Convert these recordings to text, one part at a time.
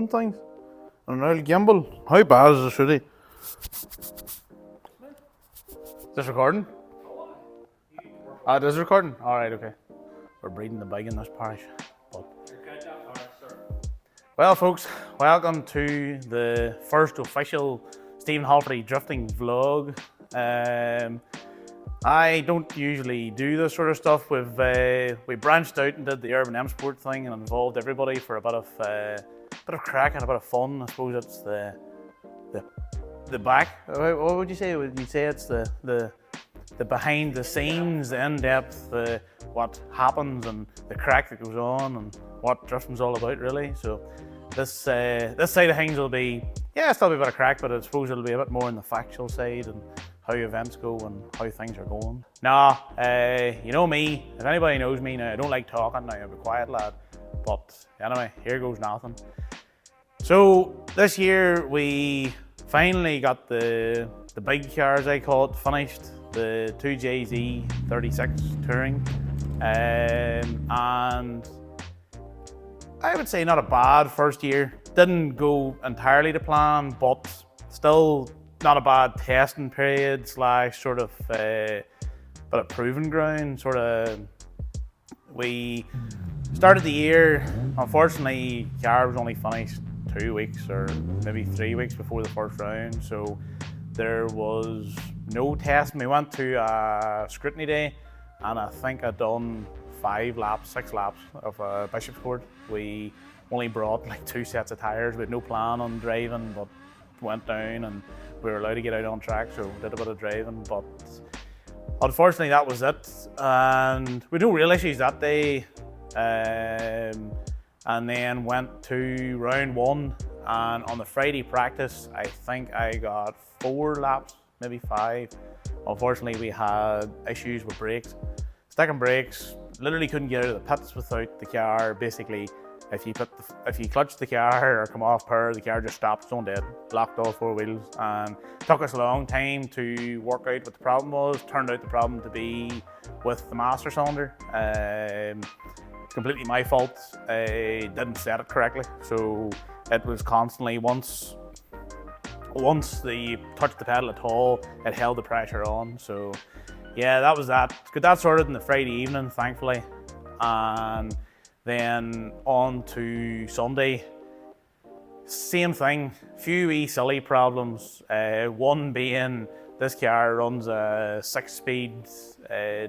things. And I'll gamble. How bad is the shooty? Is this recording? It is recording? Alright, okay. We're breeding the big in this parish. Well, folks, welcome to the first official Stephen Halferty drifting vlog. I don't usually do this sort of stuff. We branched out and did the urban M sport thing and involved everybody for a bit of crack and a bit of fun. I suppose it's the back. What would you say? Would you say it's the behind the scenes, the in-depth, what happens and the crack that goes on and what drifting's all about, really. So this side of things will be, still be a bit of crack, but I suppose it'll be a bit more on the factual side and how events go and how things are going. You know me, if anybody knows me now, I don't like talking now, I'm a quiet lad. But anyway, here goes nothing. So this year we finally got the big cars, I call it, finished. The 2JZ 36 touring. And I would say not a bad first year. Didn't go entirely to plan, but still not a bad testing period / sort of bit of proving ground. We started the year, unfortunately, car was only finished 2 weeks or maybe 3 weeks before the first round, so there was no testing. We went to a scrutiny day and I think I'd done 6 laps of Bishopscourt. We only brought like 2 sets of tyres. We had no plan on driving, but went down and we were allowed to get out on track, so did a bit of driving, but unfortunately that was it. And we had no real issues that day. And then went to round 1, and on the Friday practice I think I got 4 laps, maybe 5. Unfortunately we had issues with brakes, sticking brakes, literally couldn't get out of the pits without the car. Basically, if you clutch the car or come off power, the car just stops, stone dead, locked all 4 wheels, and took us a long time to work out what the problem was. Turned out the problem to be with the master cylinder. Completely my fault. I didn't set it correctly, so it was constantly, once you touched the pedal at all, it held the pressure on. So yeah, that was that. Got that sorted on the Friday evening, thankfully, and then on to Sunday. Same thing, few wee silly problems. One being this car runs a 6-speed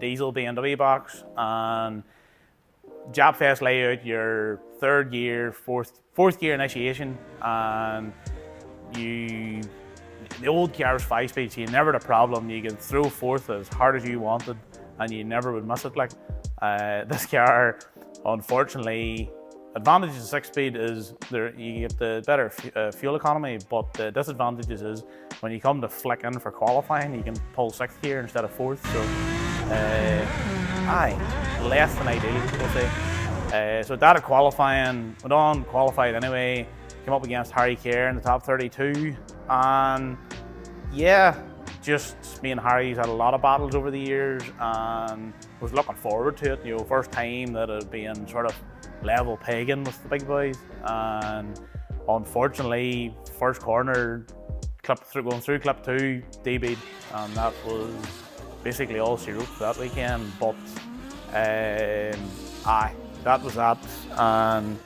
diesel BMW box, and Japfest layout, your 3rd gear, fourth gear initiation, and the old car was 5-speed, so you never had a problem. You could throw 4th as hard as you wanted and you never would miss it. Like this car, unfortunately, advantages of 6-speed is you get the better fuel economy, but the disadvantages is when you come to flick in for qualifying, you can pull 6th gear instead of 4th. So less than ideal, we'll say. So that at qualifying, went on, qualified anyway, came up against Harry Kerr in the top 32, and yeah, just me and Harry's had a lot of battles over the years and was looking forward to it. First time that I'd been sort of level pegging with the big boys, and unfortunately, first corner, going through clip 2, DB'd, and that was basically all she wrote for that weekend. But that was that. And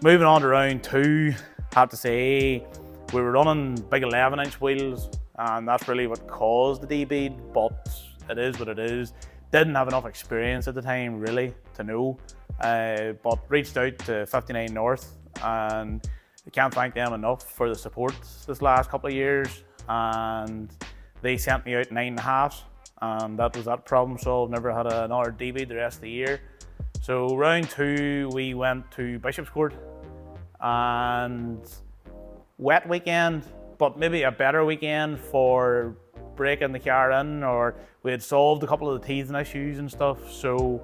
moving on to round 2, I have to say we were running big 11-inch wheels, and that's really what caused the DB, but it is what it is. Didn't have enough experience at the time really to know, but reached out to 59 North, and I can't thank them enough for the support this last couple of years, and they sent me out 9.5s, and that was that problem solved. Never had another DB the rest of the year. So round 2 we went to Bishopscourt, and wet weekend, but maybe a better weekend for breaking the car in, or we had solved a couple of the teething issues and stuff. So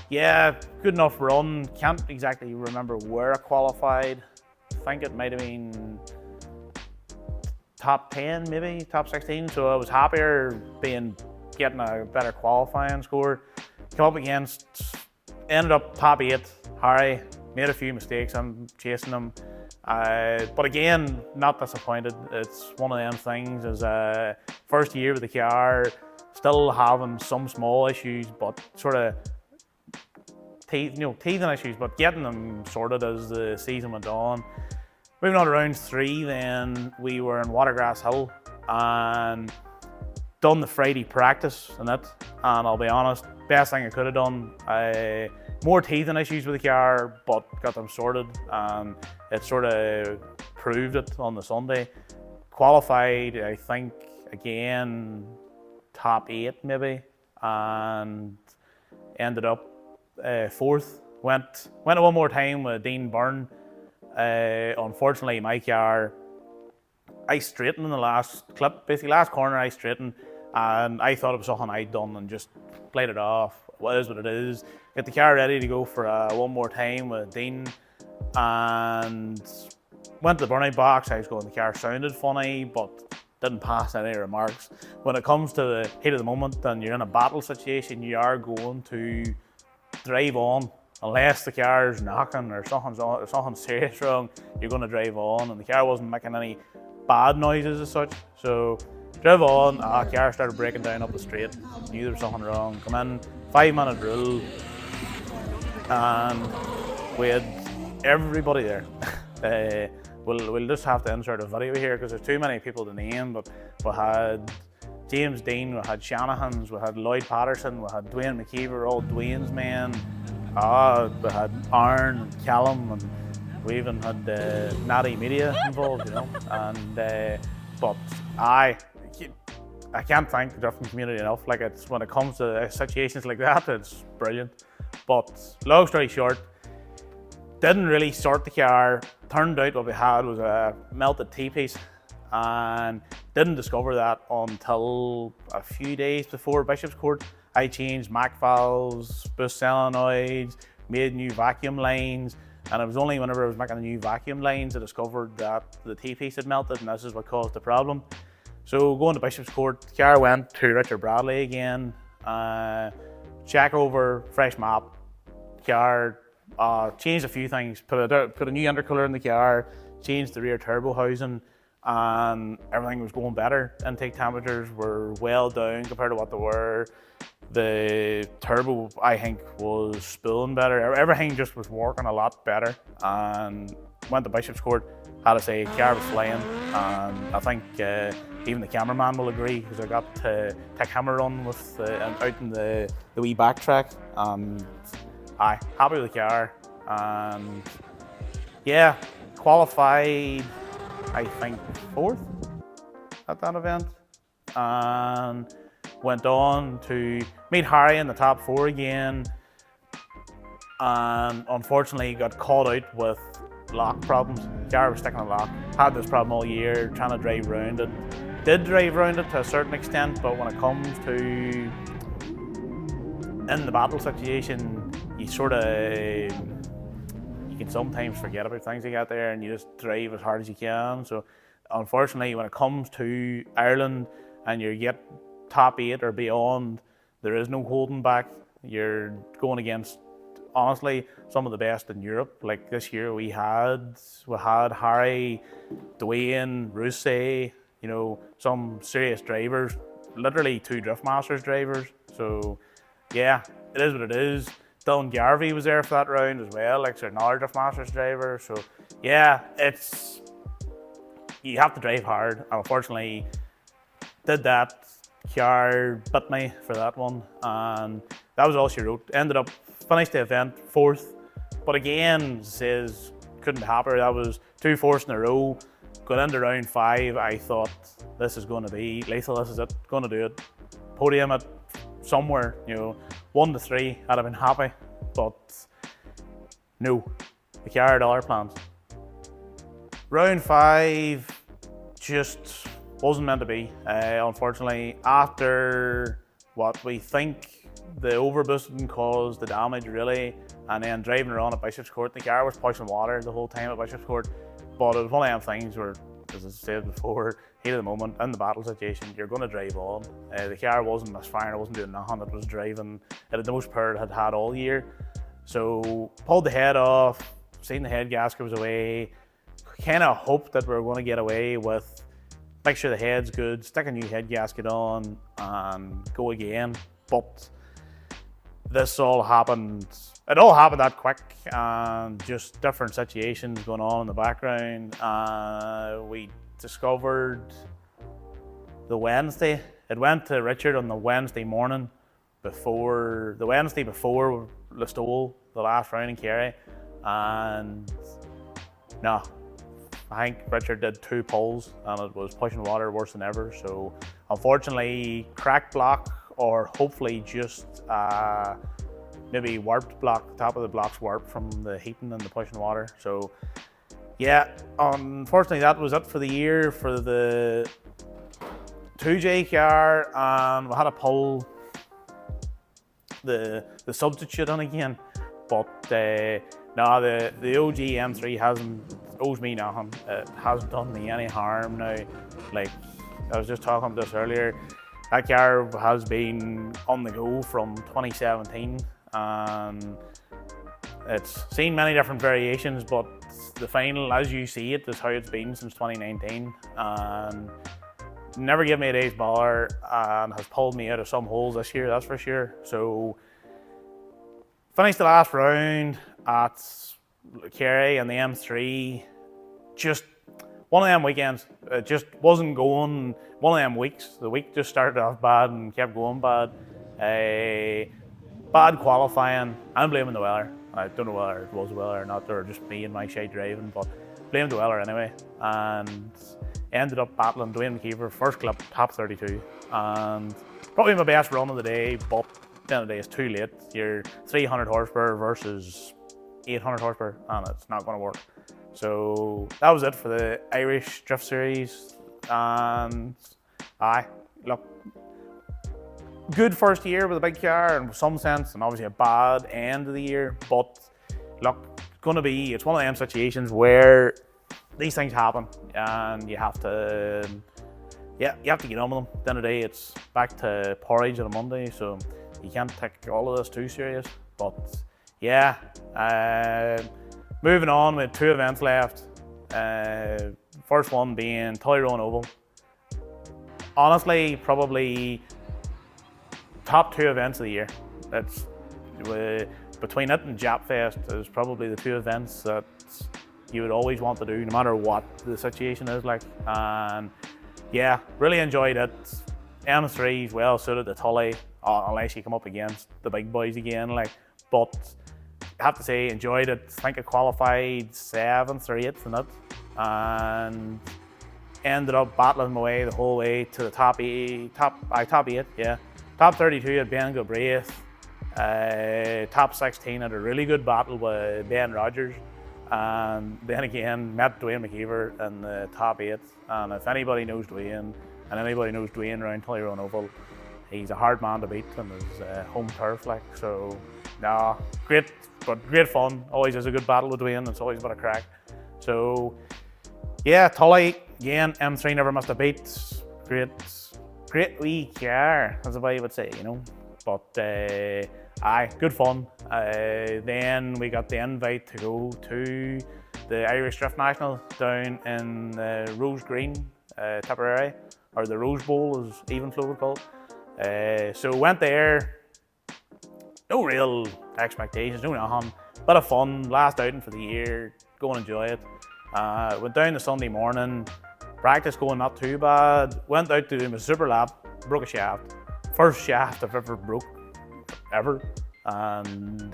yeah, good enough run. Can't exactly remember where I qualified. I think it might have been top 10, maybe top 16. So I was happier getting a better qualifying score. Ended up top 8. Harry made a few mistakes. I'm chasing him. But again, not disappointed. It's one of them things. As first year with the car, still having some small issues, but sort of teething issues, but getting them sorted as the season went on. Moving on to round 3, then we were in Watergrass Hill and done the Friday practice in it. And I'll be honest, best thing I could have done. More teething issues with the car, but got them sorted, and it sort of proved it on the Sunday. Qualified, I think, again, top 8 maybe, and ended up 4th. Went one more time with Dean Byrne. Unfortunately, my car, I straightened in the last clip, basically last corner I straightened, and I thought it was something I'd done and just played it off. What is what it is. Get the car ready to go for one more time with Dean, and went to the burnout box. I was going, the car sounded funny, but didn't pass any remarks. When it comes to the heat of the moment and you're in a battle situation, you are going to drive on. Unless the car's knocking or something serious wrong, you're going to drive on. And the car wasn't making any bad noises as such. So drove on, car started breaking down up the straight. Knew there was something wrong. Come in, 5-minute rule, and we had everybody there. We'll just have to insert a video here because there's too many people to name. But we had James Dean, we had Shanahan's, we had Lloyd Patterson, we had Dwayne McKeever, all Dwayne's men. We had Aaron and Callum, and we even had Natty Media involved, you know. And but I can't thank the drifting community enough. Like, it's when it comes to situations like that, it's brilliant. But long story short, didn't really sort the car. Turned out what we had was a melted T-piece, and didn't discover that until a few days before Bishop's Court. I changed Mac valves, boost solenoids, made new vacuum lines, and it was only whenever I was making the new vacuum lines I discovered that the T-piece had melted, and this is what caused the problem. So going to Bishop's Court, the car went to Richard Bradley again, check over, fresh map, car, changed a few things, put a new intercooler in the car, changed the rear turbo housing, and everything was going better. Intake temperatures were well down compared to what they were. The turbo, I think, was spooling better. Everything just was working a lot better. And went to Bishop's Court, had to say, car was flying. And I think even the cameraman will agree, because I got to take him a run with out in the wee backtrack. Happy with the car. And yeah, qualified, I think, 4th at that event. And went on to meet Harry in the top 4 again, and unfortunately got caught out with lock problems. The car was sticking a lock. Had this problem all year, trying to drive around it. Did drive around it to a certain extent, but when it comes to in the battle situation, you can sometimes forget about things like that there, and you just drive as hard as you can. So unfortunately, when it comes to Ireland and you get top 8 or beyond, there is no holding back. You're going against, honestly, some of the best in Europe. Like this year we had Harry, Dwayne, Rousset, you know, some serious drivers, literally 2 Driftmasters drivers. So yeah, it is what it is. Dylan Garvey was there for that round as well, like another Driftmasters driver. So yeah, you have to drive hard, and unfortunately did that. Car bit me for that one, and that was all she wrote. Ended up finished the event 4th, but again, says couldn't be happier. That was 2 4ths in a row. Going into round 5, I thought this is going to be lethal. This is it. Going to do it. Podium it somewhere. You know, 1 to 3. I'd have been happy, but no. The car had other plans. Round 5, just wasn't meant to be. Unfortunately, after what we think the overboosting caused the damage really, and then driving around at Bishop's Court, the car was pushing water the whole time at Bishop's Court. But it was one of them things where, as I said before, heat of the moment, in the battle situation, you're going to drive on. The car wasn't misfiring, it wasn't doing nothing, it was driving. It had the most power it had had all year. So pulled the head off, seen the head gasket was away, kind of hoped that we were going to get away with make sure the head's good, stick a new head gasket on, and go again. But this all happened. It all happened that quick, and just different situations going on in the background. We discovered the Wednesday. It went to Richard on the Wednesday morning before Listowel, the last round in Kerry, and no, I think Richard did 2 pulls and it was pushing water worse than ever. So unfortunately, cracked block, or hopefully just maybe warped block. The top of the block's warped from the heating and the pushing water. So yeah, unfortunately that was it for the year for the 2J car, and we had to pull the substitute on again. But no, the OG M3 owes me nothing. It hasn't done me any harm now. Like I was just talking about this earlier, that car has been on the go from 2017, and it's seen many different variations, but the final, as you see it, is how it's been since 2019, and never gave me a day's bother, and has pulled me out of some holes this year, that's for sure. So finished the last round at Kerry and the M3. Just one of them weekends. It just wasn't going. One of them weeks. The week just started off bad and kept going bad. Bad qualifying. I'm blaming the weather. I don't know whether it was the weather or not, or just me and my shite driving, but blamed the weather anyway. And ended up battling Dwayne McKeever, first clip, top 32. And probably my best run of the day, but at the end of the day, it's too late. You're 300 horsepower versus 800 horsepower, and it's not going to work. So that was it for the Irish Drift Series. And look, good first year with a big car in some sense, and obviously a bad end of the year. But look, it's one of them situations where these things happen, and you have to get on with them. At the end of the day, it's back to porridge on a Monday, so you can't take all of this too serious. But yeah, moving on with 2 events left. First one being Tyrone Oval. Honestly, probably top 2 events of the year. That's between it and Jap Fest is probably the 2 events that you would always want to do, no matter what the situation is like. And yeah, really enjoyed it. M3 is well suited to Tully, unless you come up against the big boys again. But I have to say, enjoyed it. I think I qualified 7th or 8th in it, and ended up battling my way the whole way to the top 8. Yeah, top 32 at Ben Galbraith. Top 16 had a really good battle with Ben Rogers, and then again met Dwayne McKeever in the top 8. And if anybody knows Dwayne, and anybody knows Dwayne around Tyrone Oval, he's a hard man to beat on his home turf. So, nah, great fun. Always is a good battle with Dwayne. It's always a bit of crack. So, yeah, Tully again. M3 never missed a beat. Great wee car, as the way you would say, But good fun. Then we got the invite to go to the Irish Drift National down in Rose Green, Tipperary, or the Rose Bowl as Evenflow would call it. So went there. No real expectations, no nothing. Bit of fun, last outing for the year. Go and enjoy it. Went down the Sunday morning. Practice going not too bad. Went out to do my super lap. Broke a shaft. First shaft I've ever broke, ever. And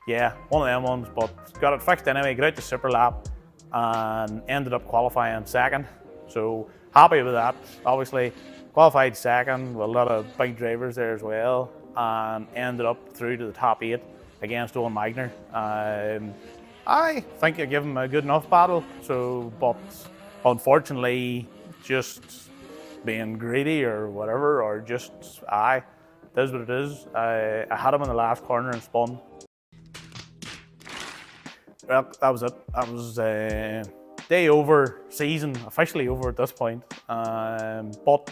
yeah, one of them ones, but got it fixed anyway. Got out to super lap and ended up qualifying 2nd. So happy with that. Obviously qualified 2nd with a lot of big drivers there as well, and ended up through to the top 8 against Owen Magner. I think I gave him a good enough battle. So, but unfortunately, just being greedy or whatever, or just it is what it is. I had him in the last corner and spun. Well, that was it. That was day over, season officially over at this point. But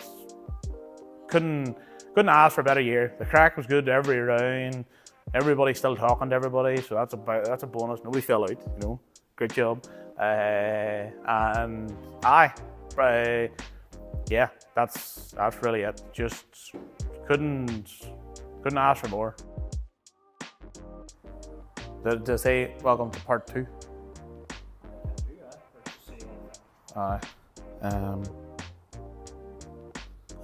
couldn't ask for a better year. The crack was good every round. Everybody's still talking to everybody, so that's a bonus. Nobody fell out, Great job. And yeah, that's really it. Just couldn't ask for more. To say welcome to part 2. Aye.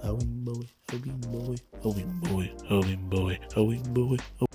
Bowie, Bowie, Bowie, Bowie, Bowie, Bowie, Bowie, Bowie, Bowie.